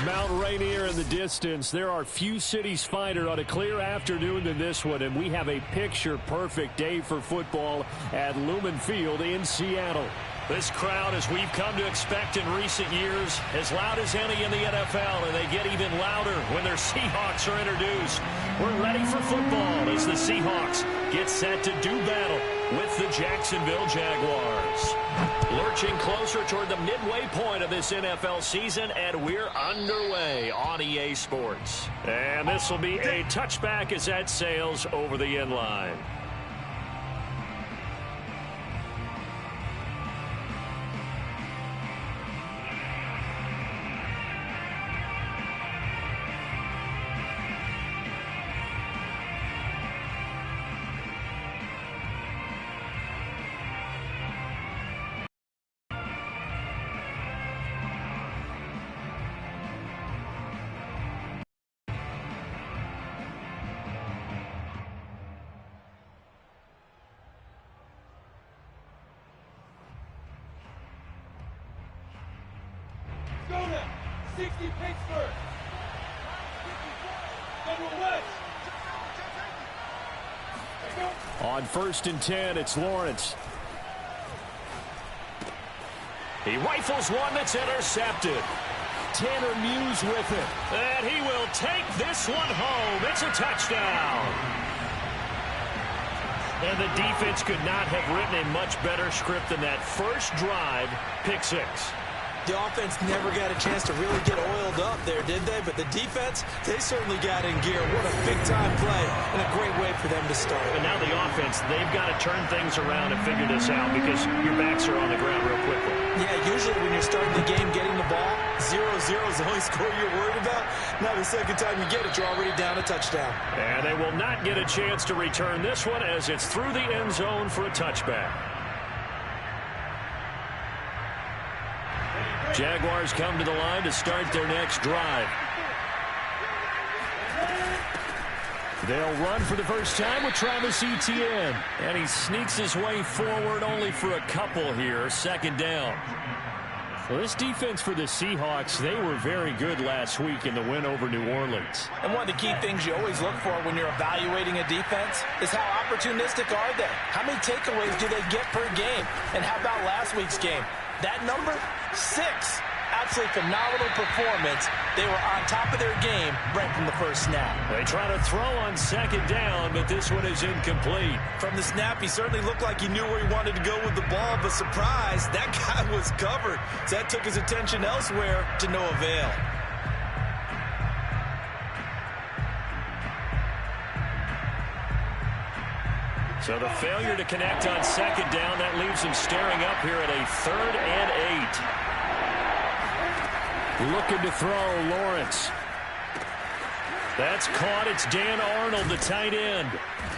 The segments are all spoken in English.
Mount Rainier in the distance. There are few cities finer on a clear afternoon than this one, and we have a picture-perfect day for football at Lumen Field in Seattle. This crowd, as we've come to expect in recent years, as loud as any in the NFL, and they get even louder when their Seahawks are introduced. We're ready for football as the Seahawks get set to do battle with the Jacksonville Jaguars. Lurching closer toward the midway point of this NFL season, and we're underway on EA Sports. And this will be a touchback as that sails over the end line. Go now. 60 Pittsburgh. Number West. On 1st and 10, it's Lawrence. He rifles one that's intercepted. Tanner Muse with it. And he will take this one home. It's a touchdown. And the defense could not have written a much better script than that first drive, pick six. The offense never got a chance to really get oiled up there, did they? But the defense, they certainly got in gear. What a big-time play and a great way for them to start. And now the offense, they've got to turn things around and figure this out because your backs are on the ground real quickly. Yeah, usually when you're starting the game getting the ball, 0-0 is the only score you're worried about. Now the second time you get it, you're already down a touchdown. And they will not get a chance to return this one as it's through the end zone for a touchback. Jaguars come to the line to start their next drive. They'll run for the first time with Travis Etienne. And he sneaks his way forward only for a couple here. Second down. Well, this defense for the Seahawks, they were very good last week in the win over New Orleans. And one of the key things you always look for when you're evaluating a defense is how opportunistic are they? How many takeaways do they get per game? And how about last week's game? That number, 6. Absolutely phenomenal performance. They were on top of their game right from the first snap. They try to throw on second down, but this one is incomplete. From the snap, he certainly looked like he knew where he wanted to go with the ball, but surprise, that guy was covered. So that took his attention elsewhere to no avail. So the failure to connect on second down, that leaves him staring up here at a 3rd and 8. Looking to throw, Lawrence. That's caught. It's Dan Arnold, the tight end.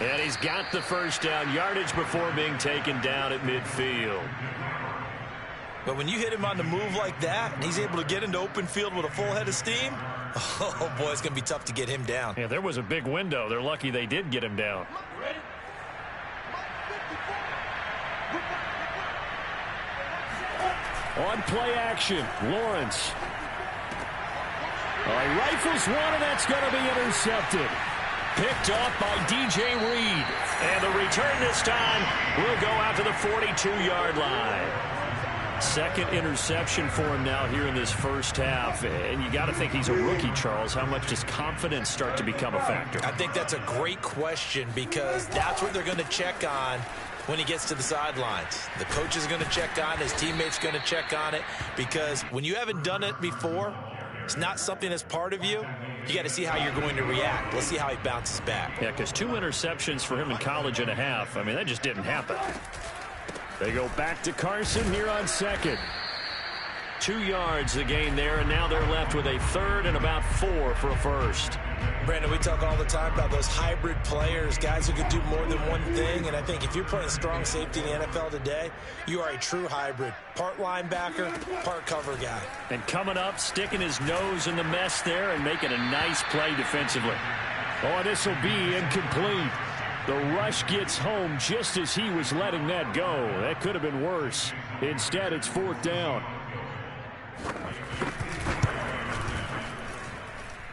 And he's got the first down, yardage before being taken down at midfield. But when you hit him on the move like that, and he's able to get into open field with a full head of steam, oh boy, it's going to be tough to get him down. Yeah, there was a big window. They're lucky they did get him down. On play action, Lawrence. Rifles one, and that's going to be intercepted. Picked off by DJ Reed. And the return this time will go out to the 42-yard line. Second interception for him now here in this first half. And you got to think he's a rookie, Charles. How much does confidence start to become a factor? I think that's a great question because that's what they're going to check on when he gets to the sidelines. The coach is going to check on it. His teammate's going to check on it because when you haven't done it before, it's not something that's part of you. You got to see how you're going to react. Let's see how he bounces back. Yeah, because 2 interceptions for him in college and a half. I mean, that just didn't happen. They go back to Carson here on second. 2 yards the gain there, and now they're left with a 3rd and about 4 for a first. Brandon, we talk all the time about those hybrid players, guys who can do more than one thing. And I think if you're playing strong safety in the NFL today, you are a true hybrid. Part linebacker, part cover guy. And coming up, sticking his nose in the mess there and making a nice play defensively. Oh, this will be incomplete. The rush gets home just as he was letting that go. That could have been worse. Instead, it's 4th down.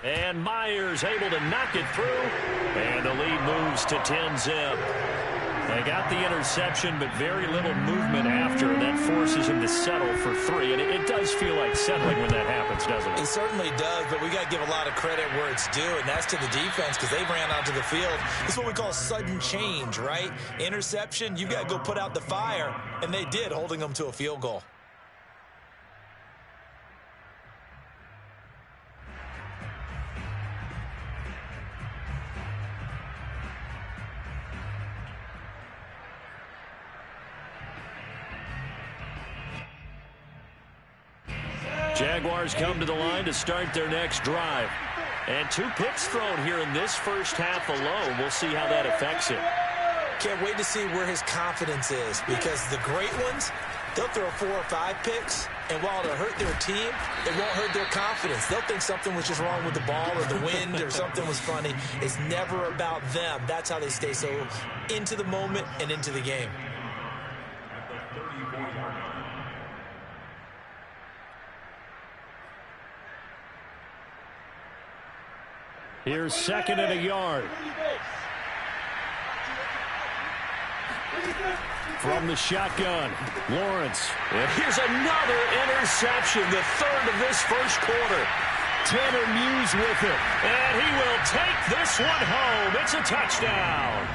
And Myers able to knock it through. And the lead moves to 10-zip. They got the interception, but very little movement after. That forces him to settle for 3. And it does feel like settling when that happens, doesn't it? It certainly does, but we got to give a lot of credit where it's due, and that's to the defense because they ran onto the field. This is what we call sudden change, right? Interception, you got to go put out the fire, and they did, holding them to a field goal. Jaguars come to the line to start their next drive. And 2 picks thrown here in this first half alone. We'll see how that affects him. Can't wait to see where his confidence is because the great ones, they'll throw 4 or 5 picks, and while it'll hurt their team, it won't hurt their confidence. They'll think something was just wrong with the ball or the wind or something was funny. It's never about them. That's how they stay so into the moment and into the game. Here's 2nd and a yard. From the shotgun, Lawrence. And here's another interception, the 3rd of this first quarter. Tanner Muse with it, and he will take this one home. It's a touchdown.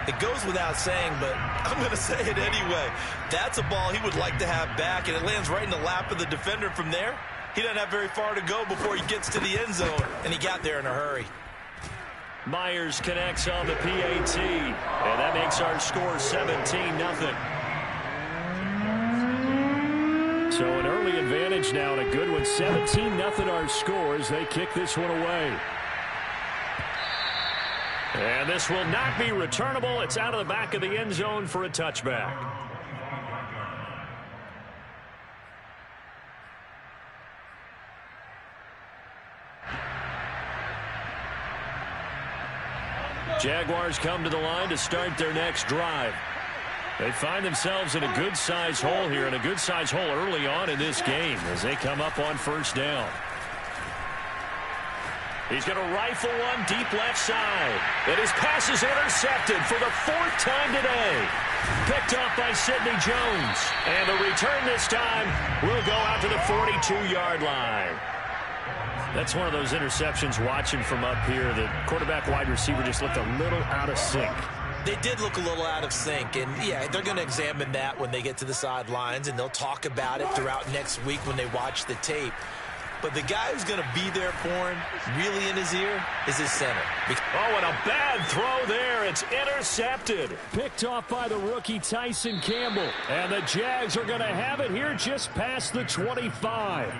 It goes without saying, but I'm going to say it anyway. That's a ball he would like to have back, and it lands right in the lap of the defender from there. He doesn't have very far to go before he gets to the end zone, and he got there in a hurry. Myers connects on the PAT, and that makes our score 17-0. So an early advantage now, and a good one. 17-0 our score as they kick this one away. And this will not be returnable. It's out of the back of the end zone for a touchback. Jaguars come to the line to start their next drive. They find themselves in a good-sized hole here, and a good-sized hole early on in this game as they come up on first down. He's going to rifle one deep left side. And his pass is intercepted for the 4th time today. Picked up by Sidney Jones. And the return this time will go out to the 42-yard line. That's one of those interceptions watching from up here. The quarterback wide receiver just looked a little out of sync. They did look a little out of sync, and yeah, they're going to examine that when they get to the sidelines, and they'll talk about it throughout next week when they watch the tape. But the guy who's going to be there for him, really in his ear, is his center. Oh, and a bad throw there. It's intercepted. Picked off by the rookie Tyson Campbell. And the Jags are going to have it here just past the 25.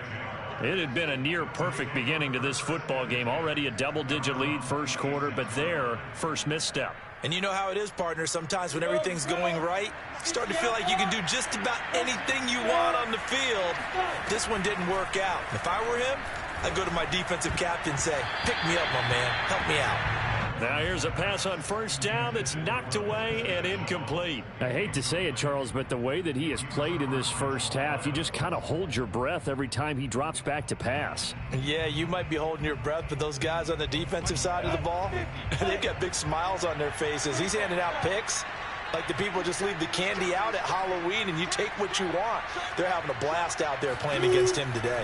It had been a near-perfect beginning to this football game. Already a double-digit lead first quarter, but their first misstep. And you know how it is, partner. Sometimes when everything's going right, you start to feel like you can do just about anything you want on the field. This one didn't work out. If I were him, I'd go to my defensive captain and say, pick me up, my man. Help me out. Now here's a pass on first down that's knocked away and incomplete. I hate to say it, Charles, but the way that he has played in this first half, you just kind of hold your breath every time he drops back to pass. Yeah, you might be holding your breath, but those guys on the defensive side of the ball, they've got big smiles on their faces. He's handing out picks like the people just leave the candy out at Halloween and you take what you want. They're having a blast out there playing against him today.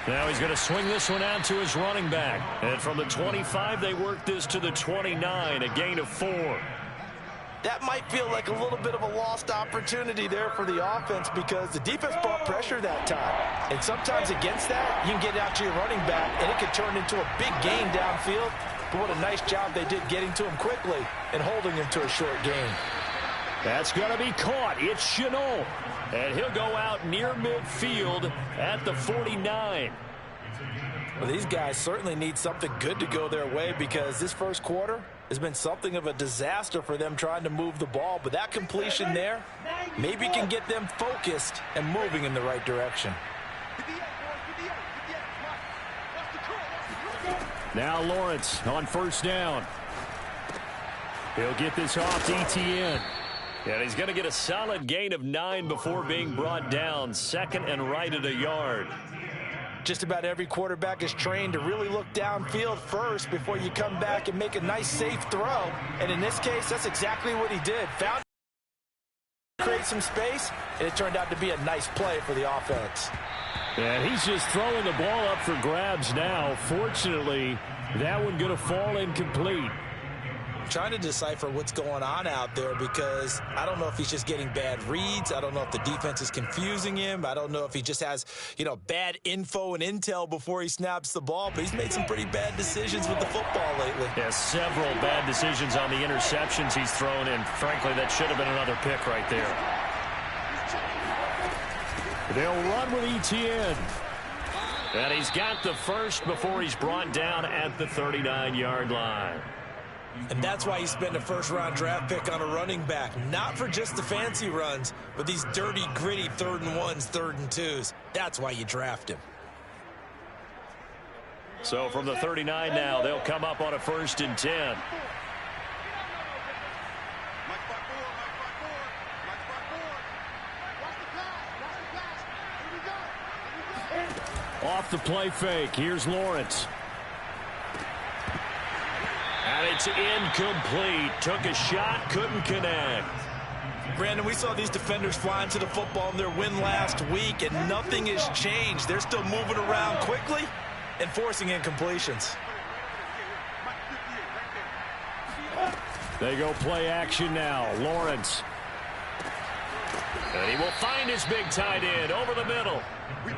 Now he's going to swing this one out to his running back. And from the 25, they work this to the 29, a gain of 4. That might feel like a little bit of a lost opportunity there for the offense because the defense brought pressure that time. And sometimes against that, you can get out to your running back, and it could turn into a big gain downfield. But what a nice job they did getting to him quickly and holding him to a short gain. That's going to be caught. It's Chenault. And he'll go out near midfield at the 49. Well, these guys certainly need something good to go their way because this first quarter has been something of a disaster for them trying to move the ball. But that completion there maybe can get them focused and moving in the right direction. Now Lawrence on first down. He'll get this off to Etienne. And he's going to get a solid gain of 9 before being brought down. 2nd and right at a yard. Just about every quarterback is trained to really look downfield first before you come back and make a nice, safe throw. And in this case, that's exactly what he did. Found create some space, and it turned out to be a nice play for the offense. And he's just throwing the ball up for grabs now. Fortunately, that one going to fall incomplete. Trying to decipher what's going on out there because I don't know if he's just getting bad reads. I don't know if the defense is confusing him. I don't know if he just has, bad info and intel before he snaps the ball. But he's made some pretty bad decisions with the football lately. Yeah, several bad decisions on the interceptions he's thrown in. Frankly, that should have been another pick right there. They'll run with Etienne. And he's got the first before he's brought down at the 39-yard line. And that's why you spend a first-round draft pick on a running back. Not for just the fancy runs, but these dirty, gritty 3rd and 1s, 3rd and 2s. That's why you draft him. So from the 39 now, they'll come up on a 1st and 10. Off the play fake. Here's Lawrence. And it's incomplete. Took a shot, couldn't connect. Brandon, we saw these defenders flying to the football in their win last week, and nothing has changed. They're still moving around quickly and forcing incompletions. They go play action now. Lawrence. And he will find his big tight end over the middle.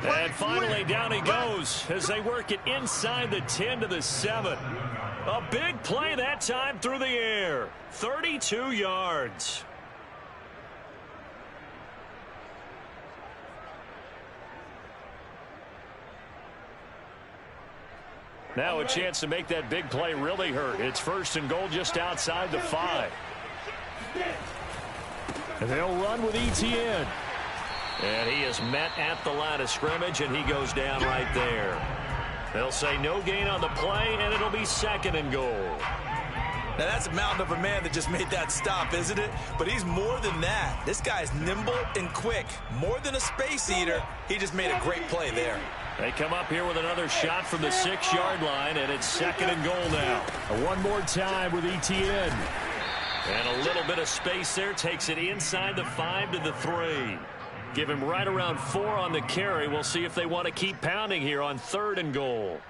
And finally down he goes as they work it inside the 10 to the 7. A big play that time through the air. 32 yards. Now a chance to make that big play really hurt. It's 1st and goal just outside the 5. And they'll run with Etienne. And he is met at the line of scrimmage, and he goes down right there. They'll say no gain on the play, and it'll be 2nd and goal. Now, that's a mountain of a man that just made that stop, isn't it? But he's more than that. This guy's nimble and quick. More than a space eater. He just made a great play there. They come up here with another shot from the 6-yard line, and it's 2nd and goal now. One more time with Etienne. And a little bit of space there. Takes it inside the 5 to the 3. Give him right around 4 on the carry. We'll see if they want to keep pounding here on 3rd and goal.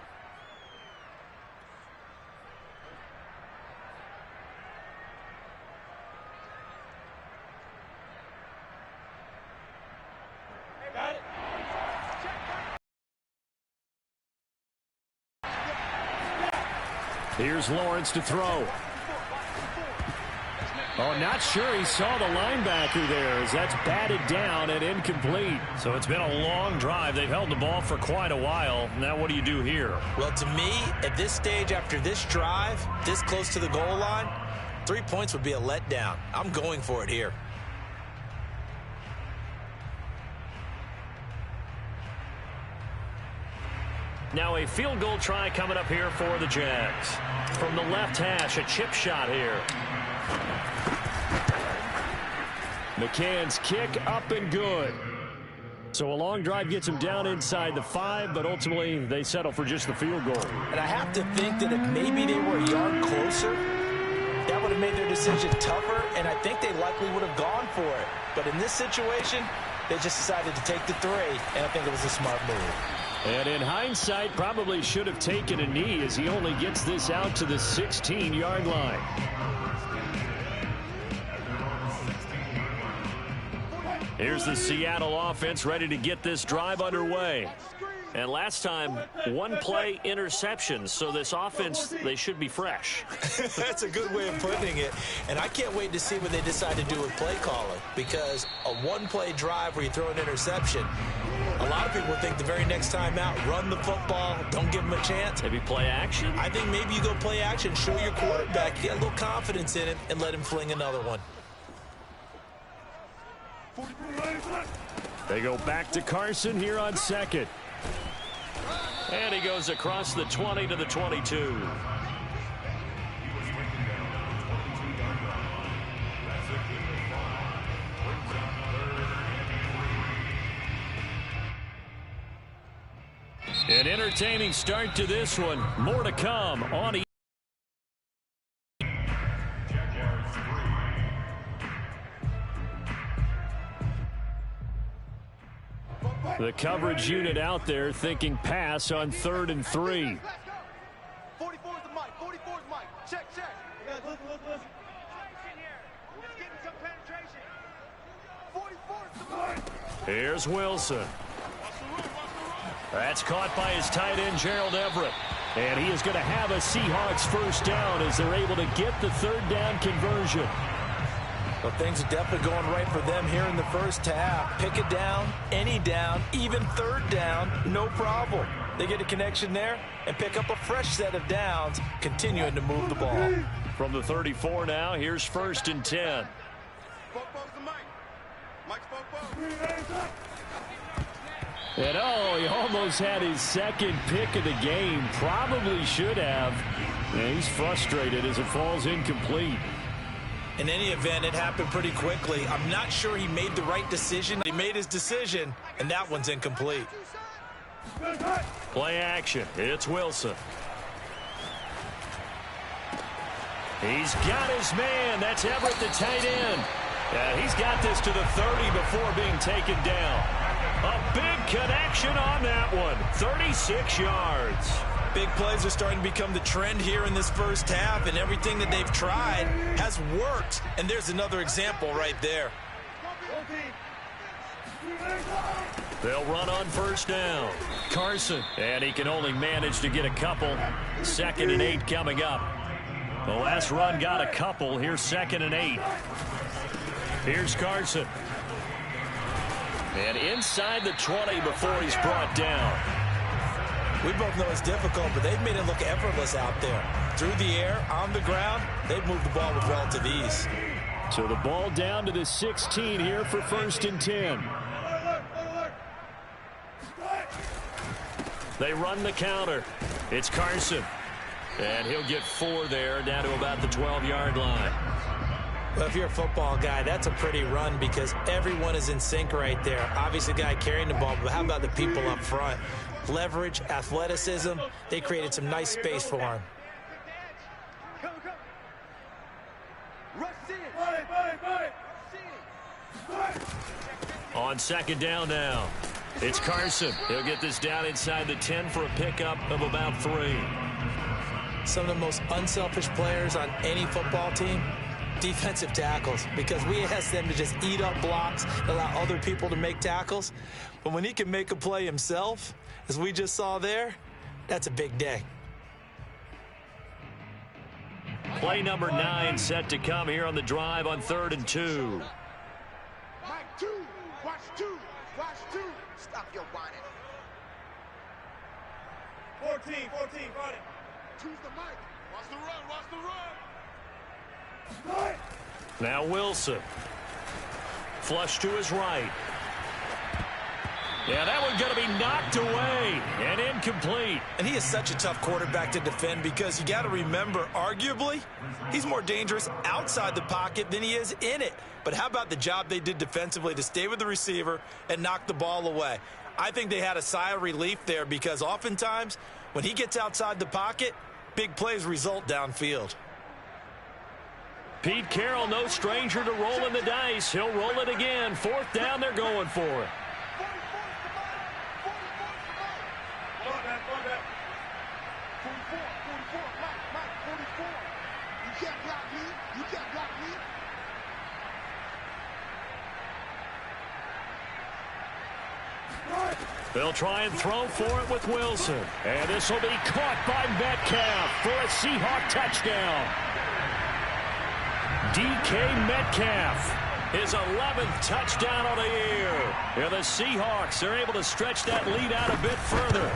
Here's Lawrence to throw. Oh, not sure he saw the linebacker there as that's batted down and incomplete. So it's been a long drive. They've held the ball for quite a while. Now what do you do here? Well, to me, at this stage after this drive, this close to the goal line, 3 points would be a letdown. I'm going for it here. Now a field goal try coming up here for the Jags. From the left hash, a chip shot here. McCann's kick up and good. So a long drive gets him down inside the 5, but ultimately they settle for just the field goal. And I have to think that if maybe they were a yard closer, that would have made their decision tougher, and I think they likely would have gone for it. But in this situation, they just decided to take the 3, and I think it was a smart move. And in hindsight, probably should have taken a knee as he only gets this out to the 16-yard line. Here's the Seattle offense ready to get this drive underway. And last time, 1 play interception. So this offense, they should be fresh. That's a good way of putting it. And I can't wait to see what they decide to do with play calling. Because a 1-play drive where you throw an interception, a lot of people think the very next time out, run the football, don't give them a chance. Maybe play action? I think maybe you go play action, show your quarterback, get a little confidence in him, and let him fling another one. They go back to Carson here on 2nd. And he goes across the 20 to the 22. An entertaining start to this one. More to come on the coverage unit out there thinking pass on 3rd and 3. 44's the mic. 44's mic. Check. Yeah, listen. Just getting some penetration. 44's the mic. Here's Wilson. That's caught by his tight end, Gerald Everett. And he is going to have a Seahawks first down as they're able to get the 3rd down conversion. Well, things are definitely going right for them here in the first half. Pick it down, any down, even 3rd down, no problem. They get a connection there and pick up a fresh set of downs, continuing to move the ball. From the 34 now, here's 1st and 10. And he almost had his 2nd pick of the game. Probably should have. And he's frustrated as it falls incomplete. In any event, it happened pretty quickly. I'm not sure he made the right decision. He made his decision, and that one's incomplete. Play action. It's Wilson. He's got his man. That's Everett, the tight end. He's got this to the 30 before being taken down. A big connection on that one. 36 yards. Big plays are starting to become the trend here in this first half, and everything that they've tried has worked. And there's another example right there. They'll run on 1st down. Carson, and he can only manage to get a couple. 2nd and 8 coming up. The last run got a couple. Here's 2nd and 8. Here's Carson. And inside the 20 before he's brought down. We both know it's difficult, but they've made it look effortless out there. Through the air, on the ground, they've moved the ball with relative ease. So the ball down to the 16 here for 1st and 10. They run the counter. It's Carson. And he'll get 4 there, down to about the 12-yard line. Well, if you're a football guy, that's a pretty run because everyone is in sync right there. Obviously, the guy carrying the ball, but how about the people up front? Leverage, athleticism, they created some nice space for him. On 2nd down now, it's Carson. He'll get this down inside the 10 for a pickup of about 3. Some of the most unselfish players on any football team, defensive tackles, because we ask them to just eat up blocks, allow other people to make tackles. But when he can make a play himself, as we just saw there, that's a big day. Play number 9 set to come here on the drive on 3rd and 2. Mike 2. Watch 2. Stop your whining. 14, run it. 2's the mic. Watch the run. Now Wilson. Flush to his right. Yeah, that one's going to be knocked away and incomplete. And he is such a tough quarterback to defend because you got to remember, arguably, he's more dangerous outside the pocket than he is in it. But how about the job they did defensively to stay with the receiver and knock the ball away? I think they had a sigh of relief there because oftentimes when he gets outside the pocket, big plays result downfield. Pete Carroll, no stranger to rolling the dice. He'll roll it again. 4th down, they're going for it. They'll try and throw for it with Wilson. And this will be caught by Metcalf for a Seahawk touchdown. DK Metcalf, his 11th touchdown of the year. And the Seahawks are able to stretch that lead out a bit further.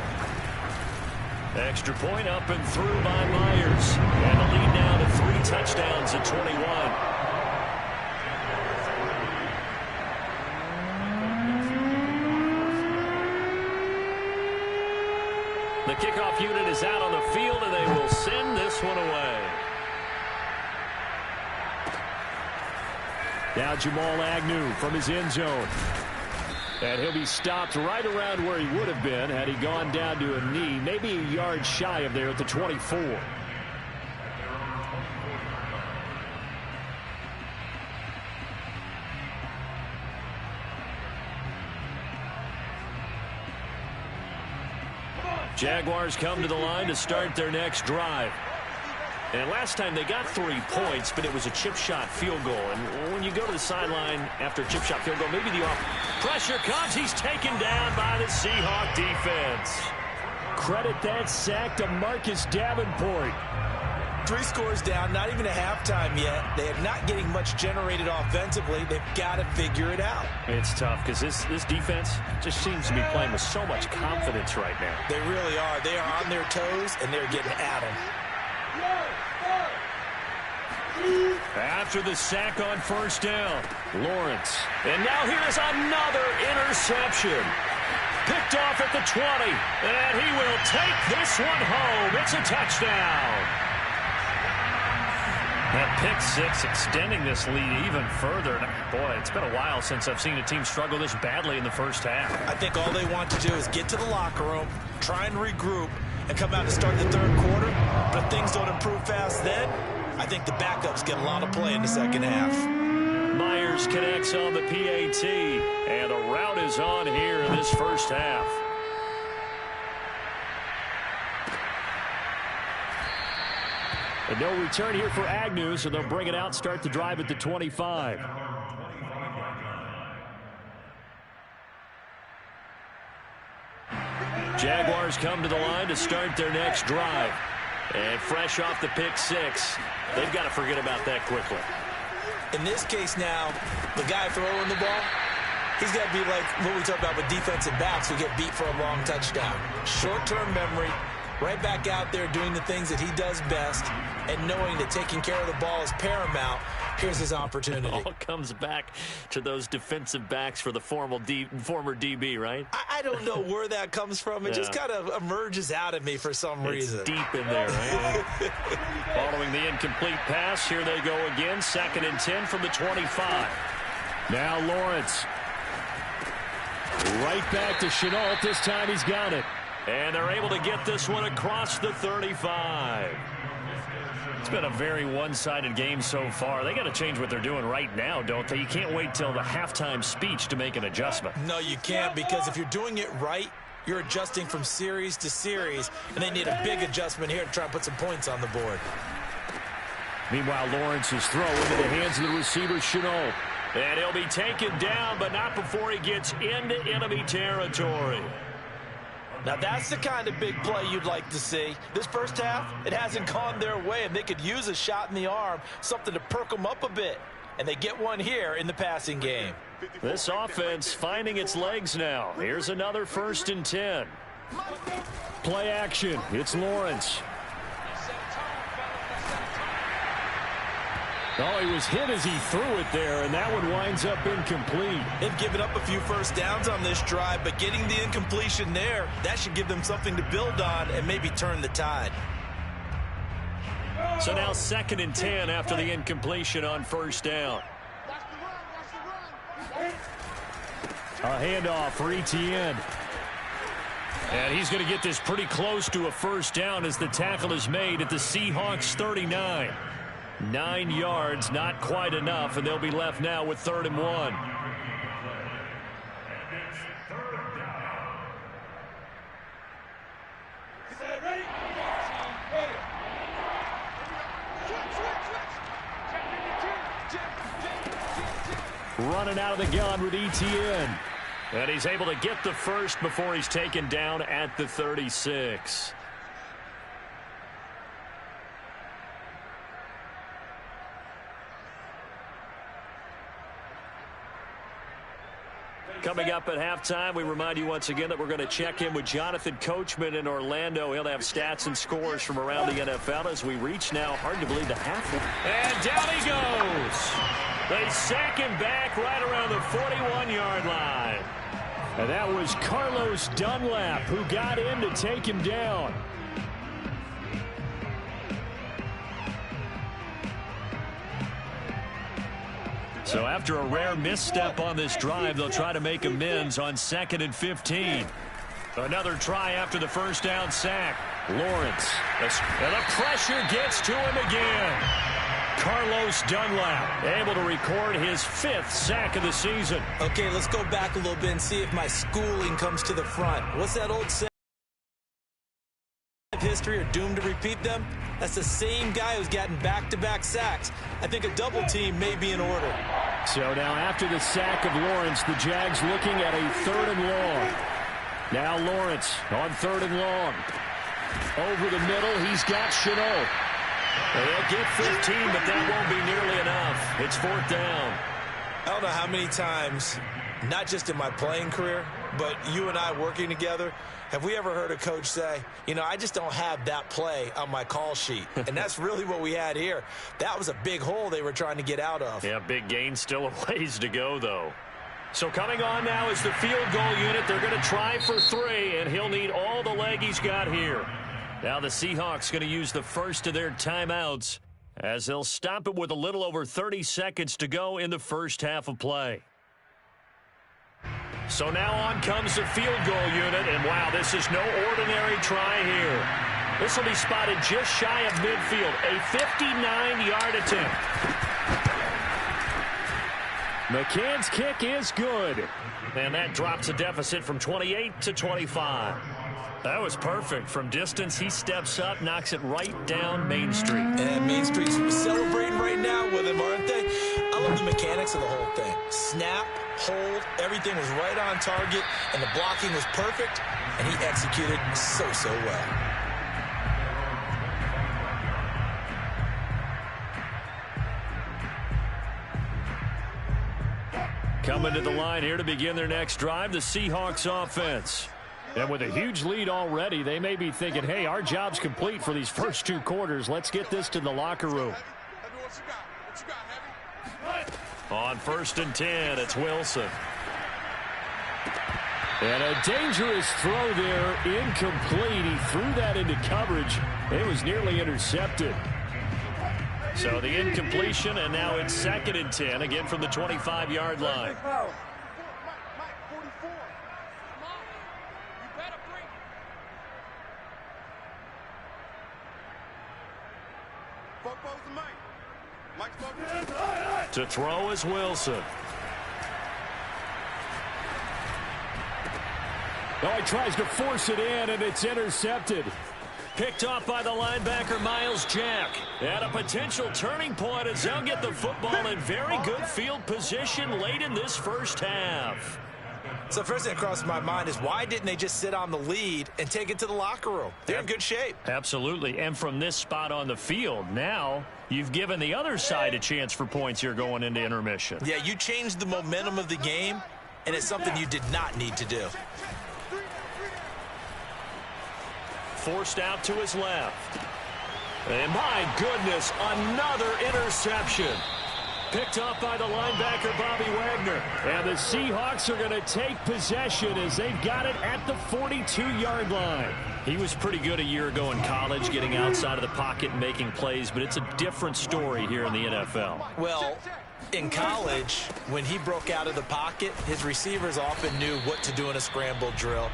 Extra point up and through by Myers. And the lead now to 3 touchdowns at 21. The kickoff unit is out on the field, and they will send this one away. Now Jamal Agnew from his end zone. And he'll be stopped right around where he would have been had he gone down to a knee, maybe a yard shy of there at the 24. Jaguars come to the line to start their next drive. And last time they got 3 points, but it was a chip shot field goal. And when you go to the sideline after a chip shot field goal, maybe the pressure comes. He's taken down by the Seahawk defense. Credit that sack to Marcus Davenport. 3 scores down, not even a halftime yet. They are not getting much generated offensively. They've got to figure it out. It's tough because this defense just seems to be playing with so much confidence right now. They really are. They are on their toes, and they're getting at them. After the sack on first down, Lawrence. And now here's another interception. Picked off at the 20. And he will take this one home. It's a touchdown. That pick six extending this lead even further. Boy, it's been a while since I've seen a team struggle this badly in the first half. I think all they want to do is get to the locker room, try and regroup, and come out to start the third quarter. But if things don't improve fast then, I think the backups get a lot of play in the second half. Myers connects on the PAT, and the route is on here in this first half. And no return here for Agnew, so they'll bring it out, start the drive at the 25. Jaguars come to the line to start their next drive. And fresh off the pick six, they've got to forget about that quickly. In this case now, the guy throwing the ball, he's got to be like what we talk about with defensive backs who get beat for a long touchdown. Short-term memory, right back out there doing the things that he does best, and knowing that taking care of the ball is paramount. Here's his opportunity. It all comes back to those defensive backs for the former DB, right? I don't know where that comes from. It just kind of emerges out of me for some reason. It's deep in there, right? Following the incomplete pass, here they go again. 2nd and 10 from the 25. Now Lawrence. Right back to Chenault. This time he's got it. And they're able to get this one across the 35. It's been a very one-sided game so far. They got to change what they're doing right now, don't they? You can't wait till the halftime speech to make an adjustment. No, you can't, because if you're doing it right, you're adjusting from series to series, and they need a big adjustment here to try and put some points on the board. Meanwhile, Lawrence's throw into the hands of the receiver, Chenault. And he'll be taken down, but not before he gets into enemy territory. Now, that's the kind of big play you'd like to see. This first half, it hasn't gone their way, and they could use a shot in the arm, something to perk them up a bit. And they get one here in the passing game. This offense finding its legs now. Here's another 1st and 10. Play action. It's Lawrence. Oh, he was hit as he threw it there, and that one winds up incomplete. They've given up a few first downs on this drive, but getting the incompletion there, that should give them something to build on and maybe turn the tide. So now 2nd and 10 after the incompletion on first down. A handoff for Etienne. And he's going to get this pretty close to a first down as the tackle is made at the Seahawks 39. 9 yards, not quite enough, and they'll be left now with 3rd and 1. Running out of the gun with Etienne. And he's able to get the first before he's taken down at the 36. Coming up at halftime, we remind you once again that we're going to check in with Jonathan Coachman in Orlando. He'll have stats and scores from around the NFL as we reach now, hard to believe, the halfway. And down he goes. They sack him back right around the 41-yard line. And that was Carlos Dunlap who got in to take him down. So after a rare misstep on this drive, they'll try to make amends on 2nd and 15. Another try after the first down sack. Lawrence. And the pressure gets to him again. Carlos Dunlap able to record his 5th sack of the season. Okay, let's go back a little bit and see if my schooling comes to the front. What's that old saying? History are doomed to repeat them? That's the same guy who's gotten back-to-back sacks. I think a double team may be in order. So now after the sack of Lawrence, the Jags looking at a 3rd and long. Now Lawrence on 3rd and long. Over the middle, he's got Chenault. They'll get 15, but that won't be nearly enough. It's 4th down. I don't know how many times, not just in my playing career, but you and I working together, have we ever heard a coach say, you know, I just don't have that play on my call sheet. And that's really what we had here. That was a big hole they were trying to get out of. Yeah, big gain, still a ways to go, though. So coming on now is the field goal unit. They're going to try for 3, and he'll need all the leg he's got here. Now the Seahawks going to use the first of their timeouts as they'll stop it with a little over 30 seconds to go in the first half of play. So now on comes the field goal unit, and wow, this is no ordinary try here. This will be spotted just shy of midfield, a 59-yard attempt. McCann's kick is good, and that drops a deficit from 28 to 25. That was perfect. From distance, he steps up, knocks it right down Main Street. And Main Street's celebrating right now with him, aren't they? I love the mechanics of the whole thing. Snap, hold, everything was right on target, and the blocking was perfect, and he executed so well. Coming to the line here to begin their next drive, the Seahawks offense. And with a huge lead already, they may be thinking, hey, our job's complete for these first 2 quarters. Let's get this to the locker room. On 1st and 10, it's Wilson. And a dangerous throw there, incomplete. He threw that into coverage. It was nearly intercepted. So the incompletion, and now it's 2nd and 10, again from the 25-yard line. To throw is Wilson. Oh, he tries to force it in, and it's intercepted. Picked off by the linebacker, Miles Jack. At a potential turning point as they'll get the football in very good field position late in this first half. So first thing that crosses my mind is why didn't they just sit on the lead and take it to the locker room? They're in good shape. Absolutely. And from this spot on the field, now you've given the other side a chance for points here going into intermission. Yeah, you changed the momentum of the game, and it's something you did not need to do. Forced out to his left. And my goodness, another interception. Picked up by the linebacker, Bobby Wagner. And the Seahawks are going to take possession as they've got it at the 42-yard line. He was pretty good a year ago in college, getting outside of the pocket and making plays, but it's a different story here in the NFL. Well, in college, when he broke out of the pocket, his receivers often knew what to do in a scramble drill.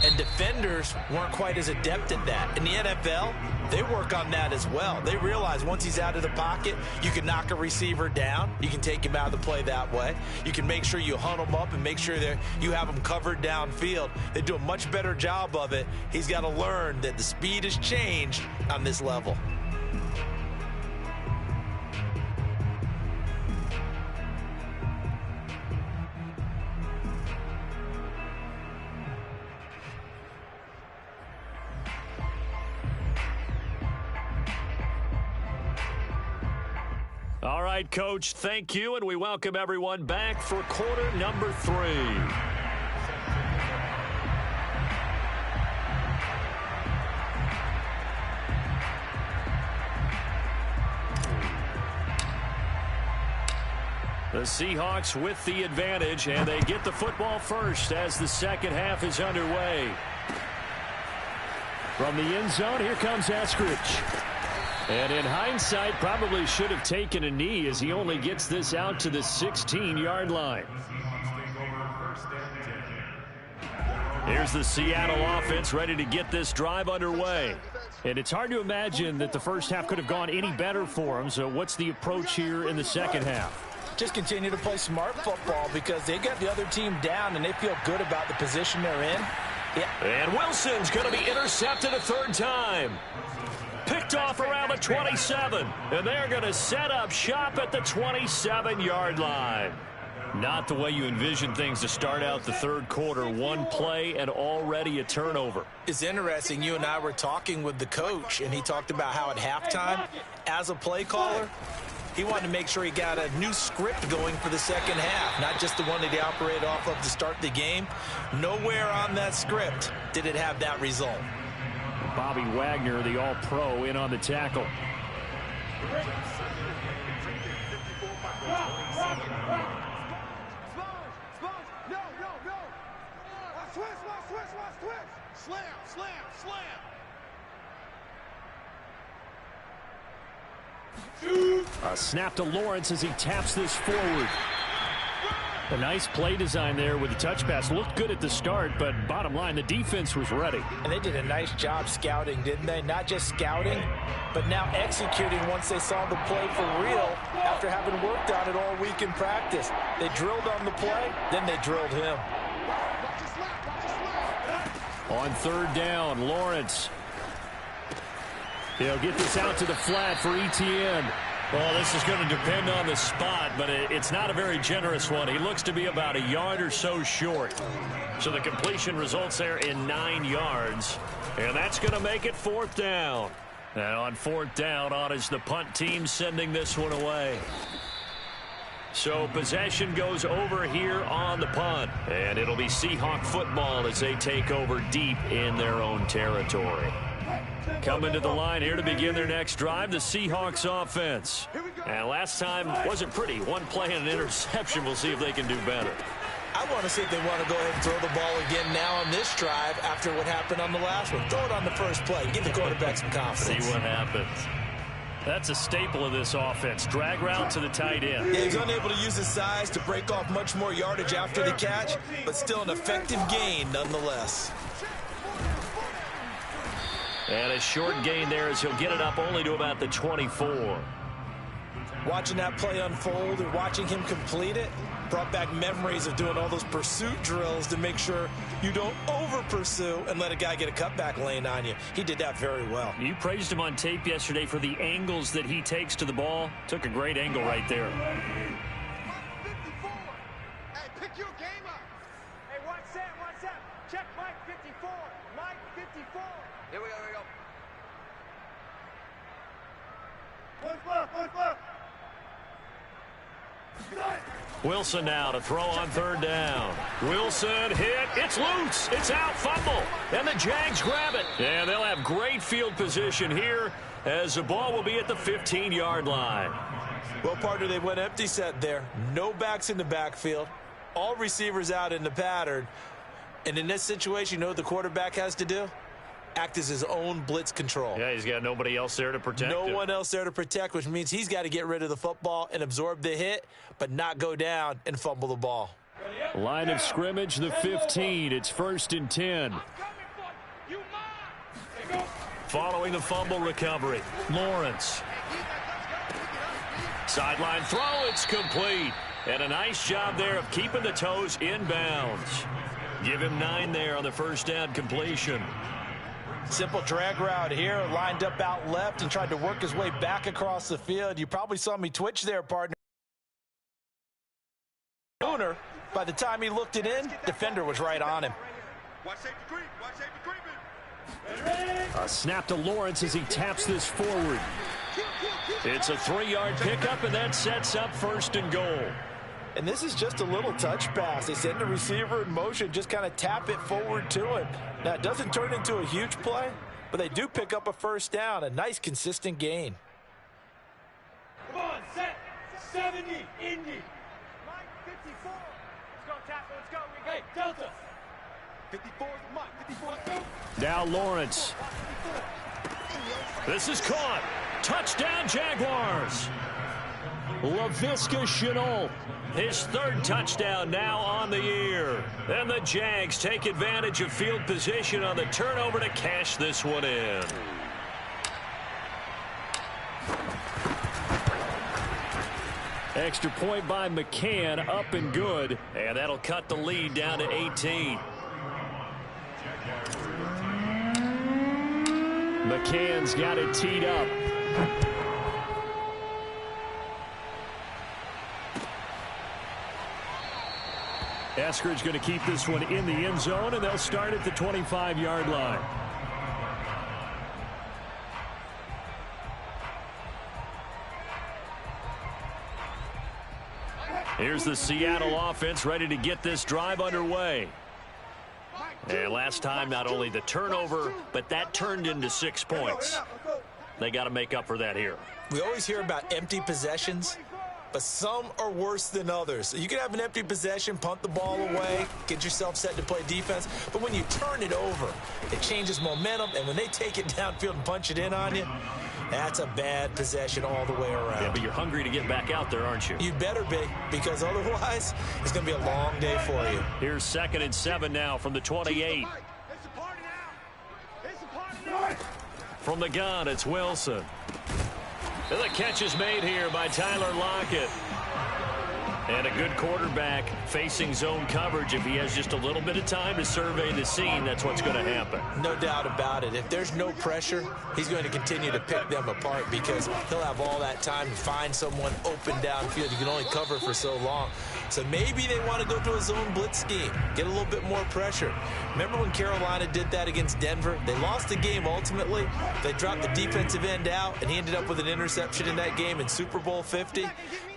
And defenders weren't quite as adept at that. In the NFL, they work on that as well. They realize once he's out of the pocket, you can knock a receiver down. You can take him out of the play that way. You can make sure you hunt him up and make sure that you have him covered downfield. They do a much better job of it. He's got to learn that the speed has changed on this level. All right, Coach, thank you, and we welcome everyone back for quarter number 3. The Seahawks with the advantage, and they get the football first as the second half is underway. From the end zone, here comes Eskridge. And in hindsight, probably should have taken a knee as he only gets this out to the 16-yard line. Here's the Seattle offense ready to get this drive underway. And it's hard to imagine that the first half could have gone any better for them. So what's the approach here in the second half? Just continue to play smart football because they got the other team down and they feel good about the position they're in. Yeah. And Wilson's going to be intercepted a third time. Picked off around the 27. And they're going to set up shop at the 27-yard line. Not the way you envision things to start out the third quarter. One play and already a turnover. It's interesting. You and I were talking with the coach, and he talked about how at halftime, as a play caller, he wanted to make sure he got a new script going for the second half, not just the one that he operated off of to start the game. Nowhere on that script did it have that result. Bobby Wagner, the all-pro, in on the tackle. A snap to Lawrence as he taps this forward. A nice play design there with the touch pass. Looked good at the start, but bottom line, the defense was ready. And they did a nice job scouting, didn't they? Not just scouting, but now executing once they saw the play for real after having worked on it all week in practice. They drilled on the play, then they drilled him. On third down, Lawrence. He'll get this out to the flat for Etienne. Well, this is going to depend on the spot, but it's not a very generous one. He looks to be about a yard or so short. So the completion results there in 9 yards. And that's going to make it fourth down. And on fourth down, on is the punt team sending this one away. So possession goes over here on the punt. And it'll be Seahawk football as they take over deep in their own territory. Coming to the line here to begin their next drive, the Seahawks offense. And last time wasn't pretty. One play and an interception. We'll see if they can do better. I want to see if they want to go ahead and throw the ball again now on this drive after what happened on the last one. Throw it on the first play. Give the quarterback some confidence. See what happens. That's a staple of this offense. Drag route to the tight end. Yeah, he's unable to use his size to break off much more yardage after the catch, but still an effective gain nonetheless. And a short gain there as he'll get it up only to about the 24. Watching that play unfold and watching him complete it brought back memories of doing all those pursuit drills to make sure you don't over-pursue and let a guy get a cutback lane on you. He did that very well. You praised him on tape yesterday for the angles that he takes to the ball. Took a great angle right there. Hey, pick your game up. Hey, what's that? What's that? Check Mike 54. Mike 54. Here we go, here we go. Wilson now to throw on third down. Wilson hit. It's loose. It's out. Fumble. And the Jags grab it. And they'll have great field position here as the ball will be at the 15-yard line. Well, partner, they went empty set there. No backs in the backfield. All receivers out in the pattern. And in this situation, you know what the quarterback has to do? Act as his own blitz control. Yeah, he's got nobody else there to protect him. No one else there to protect, which means he's got to get rid of the football and absorb the hit, but not go down and fumble the ball. Line of scrimmage, the 15. It's 1st and 10. Following the fumble recovery, Lawrence. Sideline throw, it's complete. And a nice job there of keeping the toes inbounds. Give him 9 there on the first down completion. Simple drag route here, lined up out left and tried to work his way back across the field. You probably saw me twitch there, partner. By the time he looked it in, defender was right on him. A snap to Lawrence as he taps this forward. It's a 3-yard pickup, and that sets up 1st and goal. And this is just a little touch pass. They send the receiver in motion, just kind of tap it forward to him. Now, it doesn't turn into a huge play, but they do pick up a first down, a nice, consistent gain. Come on, set, 70, Indy. Mike, 54. Let's go, tackle, let's go. Hey, Delta. 54 is Mike, 54 is go. Now Lawrence. This is caught. Touchdown, Jaguars. Laviska Shenault, his third touchdown now on the year. And the Jags take advantage of field position on the turnover to cash this one in. Extra point by McCann, up and good. And that'll cut the lead down to 18. McCann's got it teed up. Eskridge going to keep this one in the end zone, and they'll start at the 25-yard line. Here's the Seattle offense ready to get this drive underway. And last time, not only the turnover, but that turned into 6 points. They got to make up for that here. We always hear about empty possessions, but some are worse than others. You can have an empty possession, punt the ball away, get yourself set to play defense, but when you turn it over, it changes momentum, and when they take it downfield and punch it in on you, that's a bad possession all the way around. Yeah, but you're hungry to get back out there, aren't you? You better be, because otherwise it's going to be a long day for you. Here's 2nd and 7 now from the 28. From the gun, it's Wilson. And the catch is made here by Tyler Lockett. And a good quarterback facing zone coverage. If he has just a little bit of time to survey the scene, that's what's going to happen. No doubt about it. If there's no pressure, he's going to continue to pick them apart because he'll have all that time to find someone open downfield. You can only cover for so long. So maybe they want to go to a zone blitz scheme, get a little bit more pressure. Remember when Carolina did that against Denver? They lost the game ultimately. They dropped the defensive end out, and he ended up with an interception in that game in Super Bowl 50.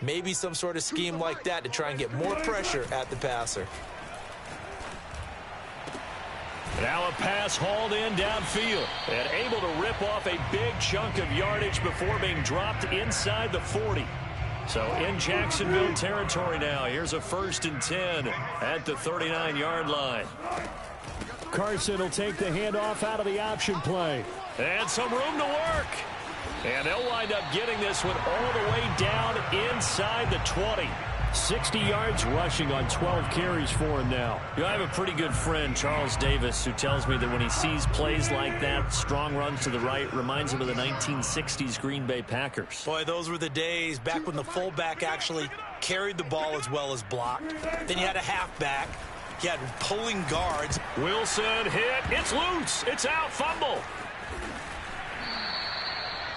Maybe some sort of scheme like that to try and get more pressure at the passer. Now a pass hauled in downfield and able to rip off a big chunk of yardage before being dropped inside the 40. So in Jacksonville territory now. Here's a 1st and 10 at the 39-yard line. Carson will take the handoff out of the option play. And some room to work. And they'll wind up getting this one all the way down inside the 20. 60 yards rushing on 12 carries for him now. I have a pretty good friend, Charles Davis, who tells me that when he sees plays like that, strong runs to the right, reminds him of the 1960s Green Bay Packers. Boy, those were the days back when the fullback actually carried the ball as well as blocked. Then you had a halfback. You had pulling guards. Wilson hit. It's loose. It's out. Fumble.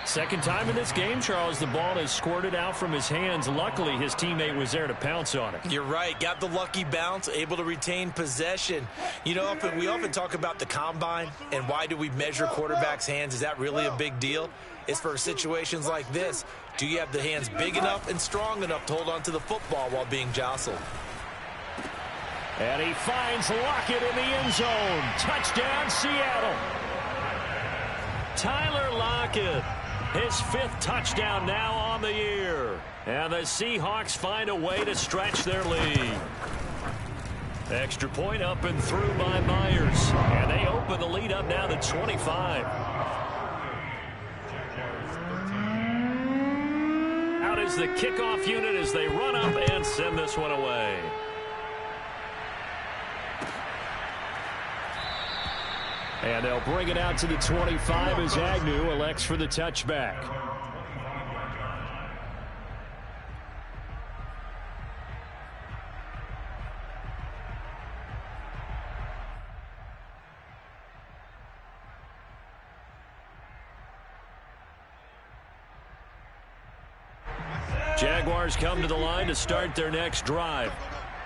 Second time in this game, Charles, the ball has squirted out from his hands. Luckily, his teammate was there to pounce on it. You're right. Got the lucky bounce, able to retain possession. You know, we often talk about the combine and why do we measure quarterbacks' hands. Is that really a big deal? It's for situations like this. Do you have the hands big enough and strong enough to hold on to the football while being jostled? And he finds Lockett in the end zone. Touchdown, Seattle. Tyler Lockett. His 5th touchdown now on the year. And the Seahawks find a way to stretch their lead. Extra point up and through by Myers. And they open the lead up now to 25. Out is the kickoff unit as they run up and send this one away. And they'll bring it out to the 25 as Agnew elects for the touchback. Jaguars come to the line to start their next drive.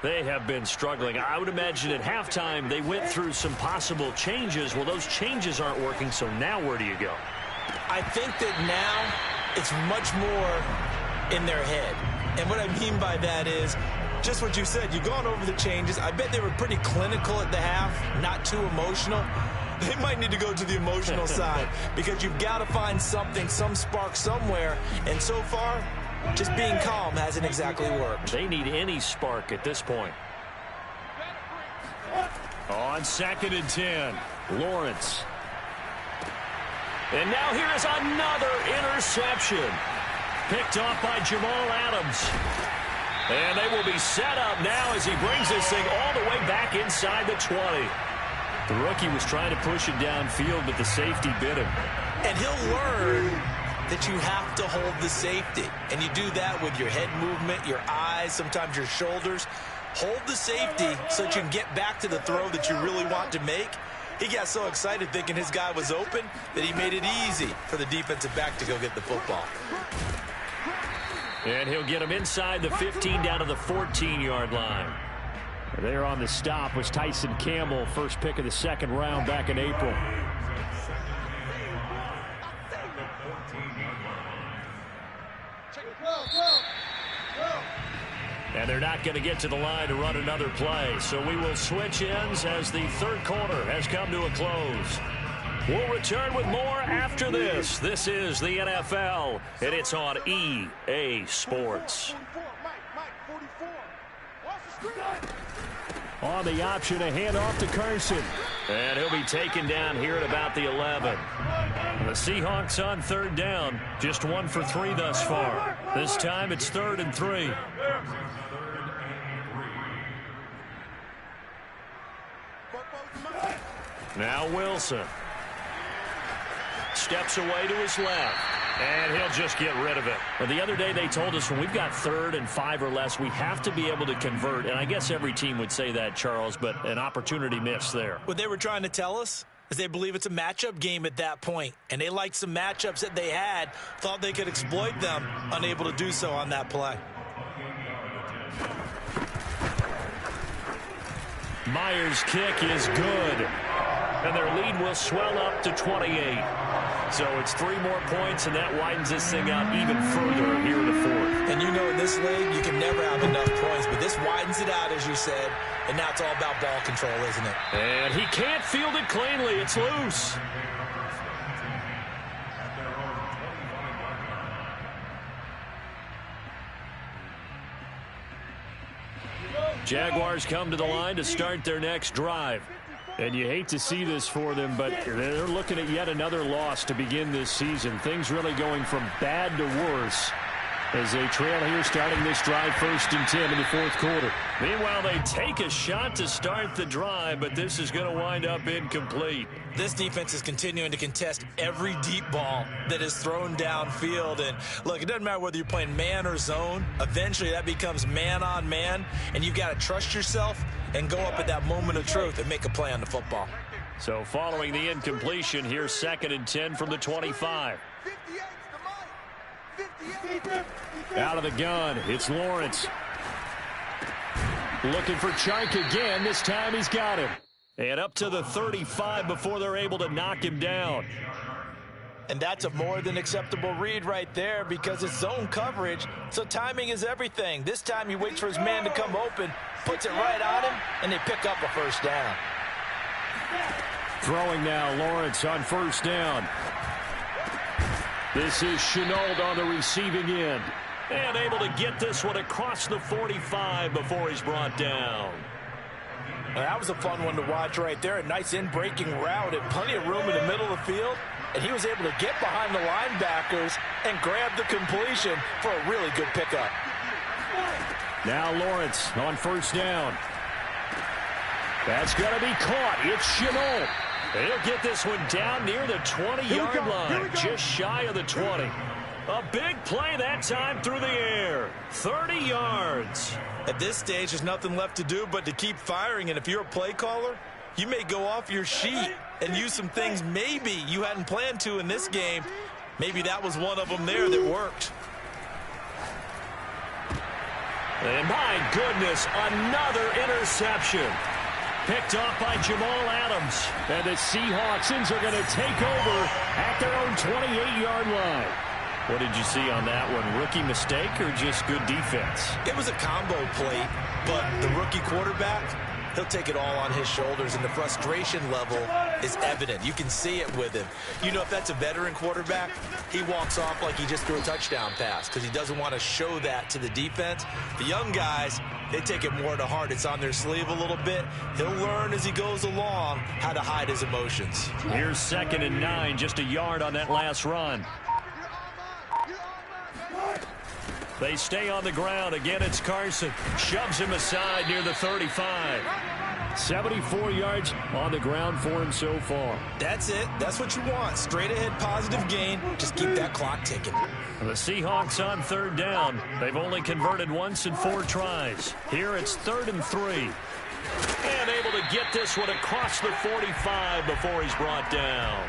They have been struggling. I would imagine at halftime they went through some possible changes. Well, those changes aren't working, so now where do you go? I think that now it's much more in their head. And what I mean by that is just what you said. You've gone over the changes. I bet they were pretty clinical at the half, not too emotional. They might need to go to the emotional side because you've got to find something, some spark somewhere. And so far, just being calm hasn't exactly worked. They need any spark at this point. On 2nd and 10, Lawrence. And now here is another interception. Picked off by Jamal Adams. And they will be set up now as he brings this thing all the way back inside the 20. The rookie was trying to push it downfield, but the safety bit him. And he'll learn that you have to hold the safety. And you do that with your head movement, your eyes, sometimes your shoulders. Hold the safety so that you can get back to the throw that you really want to make. He got so excited thinking his guy was open that he made it easy for the defensive back to go get the football. And he'll get him inside the 15 down to the 14-yard line. There on the stop was Tyson Campbell, first pick of the second round back in April. And they're not going to get to the line to run another play. So we will switch ends as the third quarter has come to a close. We'll return with more after this. This is the NFL, and it's on EA Sports. On the option, a handoff to Carson. And he'll be taken down here at about the 11. The Seahawks on third down, just 1 for 3 thus far. This time it's 3rd and 3. Now Wilson. Steps away to his left. And he'll just get rid of it. Well, the other day they told us when we've got 3rd and 5 or less, we have to be able to convert. And I guess every team would say that, Charles, but an opportunity missed there. What they were trying to tell us is they believe it's a matchup game at that point. And they liked some matchups that they had, thought they could exploit them, unable to do so on that play. Myers' kick is good. And their lead will swell up to 28. So it's 3 more points, and that widens this thing out even further here in the 4th. And you know in this league, you can never have enough points, but this widens it out, as you said, and now it's all about ball control, isn't it? And he can't field it cleanly. It's loose. Jaguars come to the line to start their next drive. And you hate to see this for them, but they're looking at yet another loss to begin this season. Things really going from bad to worse as they trail here starting this drive 1st and 10 in the 4th quarter. Meanwhile, they take a shot to start the drive, but this is going to wind up incomplete. This defense is continuing to contest every deep ball that is thrown downfield. And look, it doesn't matter whether you're playing man or zone. Eventually, that becomes man on man, and you've got to trust yourself and go up at that moment of truth and make a play on the football. So following the incompletion, here's 2nd and 10 from the 25. Out of the gun, it's Lawrence. Looking for Chark again. This time he's got him. And up to the 35 before they're able to knock him down. And that's a more than acceptable read right there because it's zone coverage, so timing is everything. This time he waits for his man to come open, puts it right on him, and they pick up a 1st down. Throwing now, Lawrence on 1st down. This is Chenault on the receiving end. And able to get this one across the 45 before he's brought down. Well, that was a fun one to watch right there. A nice in-breaking route and plenty of room in the middle of the field. And he was able to get behind the linebackers and grab the completion for a really good pickup. Now Lawrence on 1st down. That's going to be caught. It's Chenault. He'll get this one down near the 20-yard line, just shy of the 20. A big play that time through the air. 30 yards. At this stage, there's nothing left to do but to keep firing. And if you're a play caller, you may go off your sheet and use some things maybe you hadn't planned to in this game. Maybe that was one of them there that worked. And my goodness, another interception. Picked off by Jamal Adams. And the Seahawks are going to take over at their own 28-yard line. What did you see on that one? Rookie mistake or just good defense? It was a combo play, but the rookie quarterback he'll take it all on his shoulders, and the frustration level is evident. You can see it with him. You know, if that's a veteran quarterback, he walks off like he just threw a touchdown pass because he doesn't want to show that to the defense. The young guys, they take it more to heart. It's on their sleeve a little bit. He'll learn as he goes along how to hide his emotions. Here's 2nd and 9, just a yard on that last run. They stay on the ground. Again, it's Carson. Shoves him aside near the 35. 74 yards on the ground for him so far. That's it. That's what you want. Straight ahead positive gain. Just keep that clock ticking. The Seahawks on 3rd down. They've only converted once in 4 tries. Here it's 3rd and 3. And able to get this one across the 45 before he's brought down.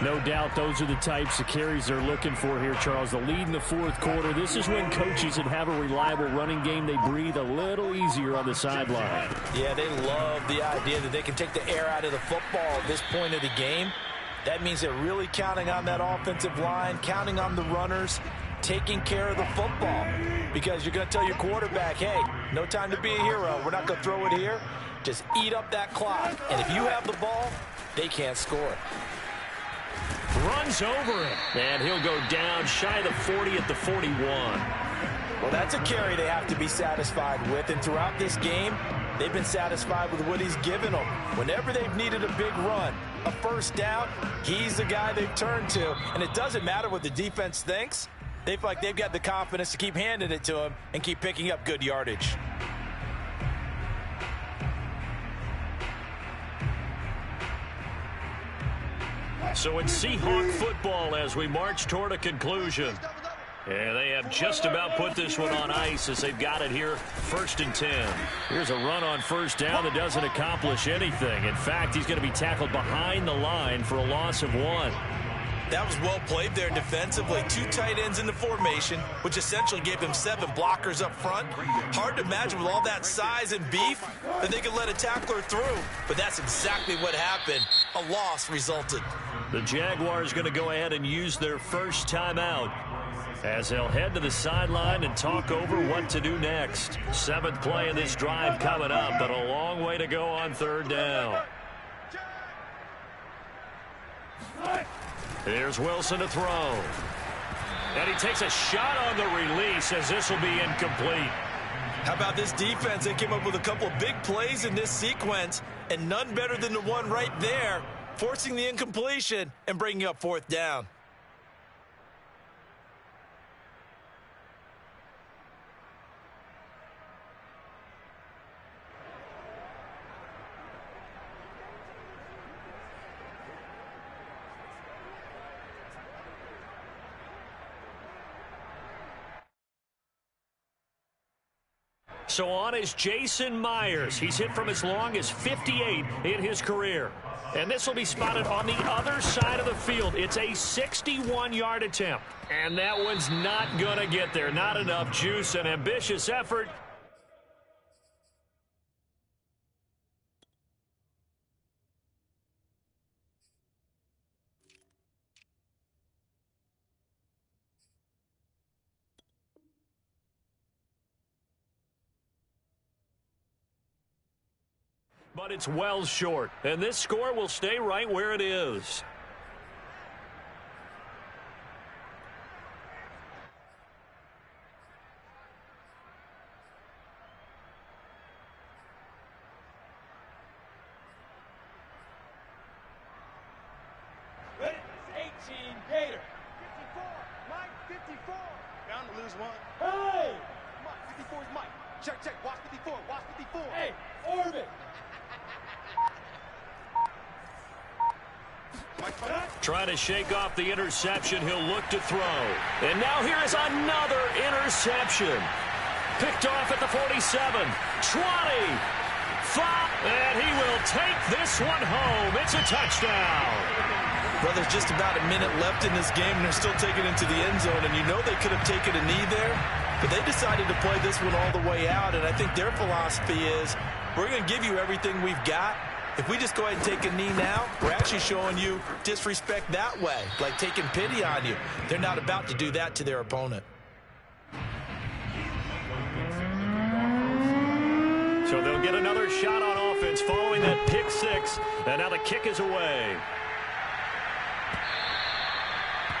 No doubt those are the types of carries they're looking for here, Charles. The lead in the 4th quarter. This is when coaches that have a reliable running game, they breathe a little easier on the sideline. Yeah, they love the idea that they can take the air out of the football at this point of the game. That means they're really counting on that offensive line, counting on the runners, taking care of the football. Because you're going to tell your quarterback, hey, no time to be a hero. We're not going to throw it here. Just eat up that clock. And if you have the ball, they can't score. Runs over it, and he'll go down shy of the 40 at the 41. Well, that's a carry they have to be satisfied with, and throughout this game, they've been satisfied with what he's given them. Whenever they've needed a big run, a first down, he's the guy they've turned to, and it doesn't matter what the defense thinks. They feel like they've got the confidence to keep handing it to him and keep picking up good yardage. So it's Seahawk football as we march toward a conclusion. And they have just about put this one on ice as they've got it here, 1st and 10. Here's a run on 1st down that doesn't accomplish anything. In fact, he's going to be tackled behind the line for a loss of 1. That was well played there defensively. 2 tight ends in the formation, which essentially gave him 7 blockers up front. Hard to imagine with all that size and beef that they could let a tackler through. But that's exactly what happened. A loss resulted. The Jaguars going to go ahead and use their first timeout as they'll head to the sideline and talk over what to do next. 7th play of this drive coming up, but a long way to go on 3rd down. Here's Wilson to throw. And he takes a shot on the release as this will be incomplete. How about this defense? They came up with a couple of big plays in this sequence, and none better than the one right there, forcing the incompletion and bringing up 4th down. So on is Jason Myers. He's hit from as long as 58 in his career. And this will be spotted on the other side of the field. It's a 61-yard attempt. And that one's not going to get there. Not enough juice. An ambitious effort. But it's well short, and this score will stay right where it is. Ready? 18, Gator. 54, Mike, 54. Bound to lose one. Hey! Mike, 54 is Mike. Check, check, watch 54, watch 54. Hey, orbit. Trying to shake off the interception. He'll look to throw. And now here is another interception. Picked off at the 47. 20. 5. And he will take this one home. It's a touchdown. Well, there's just about a minute left in this game, and they're still taking it to the end zone. And you know they could have taken a knee there, but they decided to play this one all the way out. And I think their philosophy is, we're going to give you everything we've got. If we just go ahead and take a knee now, we're actually showing you disrespect that way, like taking pity on you. They're not about to do that to their opponent. So they'll get another shot on offense following that pick six. And now the kick is away.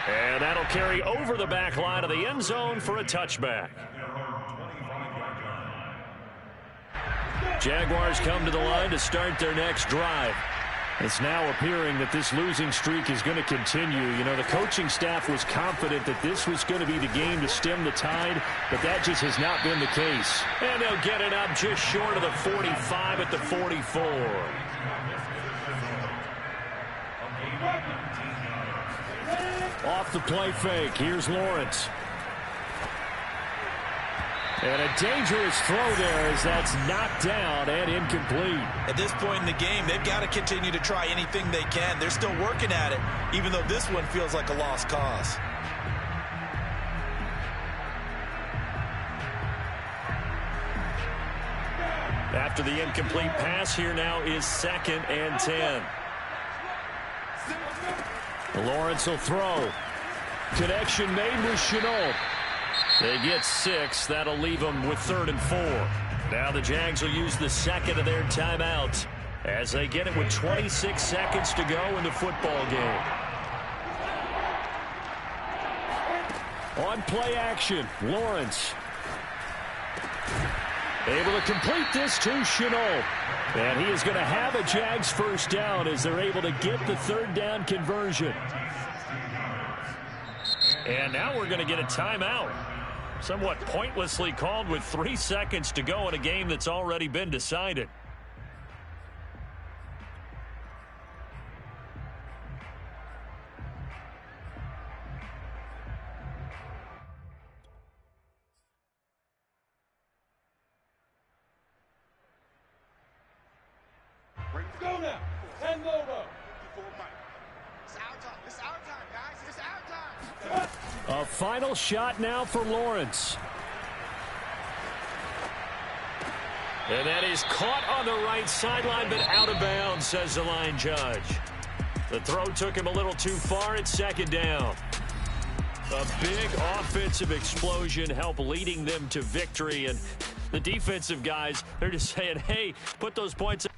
And that'll carry over the back line of the end zone for a touchback. Jaguars come to the line to start their next drive. It's now appearing that this losing streak is going to continue. You know, the coaching staff was confident that this was going to be the game to stem the tide, but that just has not been the case. And they'll get it up just short of the 45 at the 44. Off the play fake. Here's Lawrence. And a dangerous throw there as that's knocked down and incomplete. At this point in the game, they've got to continue to try anything they can. They're still working at it, even though this one feels like a lost cause. After the incomplete pass, here now is 2nd and 10. Lawrence will throw. Connection made with Chenault. They get 6. That'll leave them with 3rd and 4. Now the Jags will use the second of their timeouts as they get it with 26 seconds to go in the football game. On play action, Lawrence. Able to complete this to Chenault. And he is going to have a Jags first down as they're able to get the 3rd down conversion. And now we're going to get a timeout. Somewhat pointlessly called with 3 seconds to go in a game that's already been decided. Go now. 10 Lobo. It's our time. It's our time, guys. It's our time. A final shot now for Lawrence. And that is caught on the right sideline, but out of bounds, says the line judge. The throw took him a little too far. It's 2nd down. A big offensive explosion helped leading them to victory. And the defensive guys, they're just saying, hey, put those points up.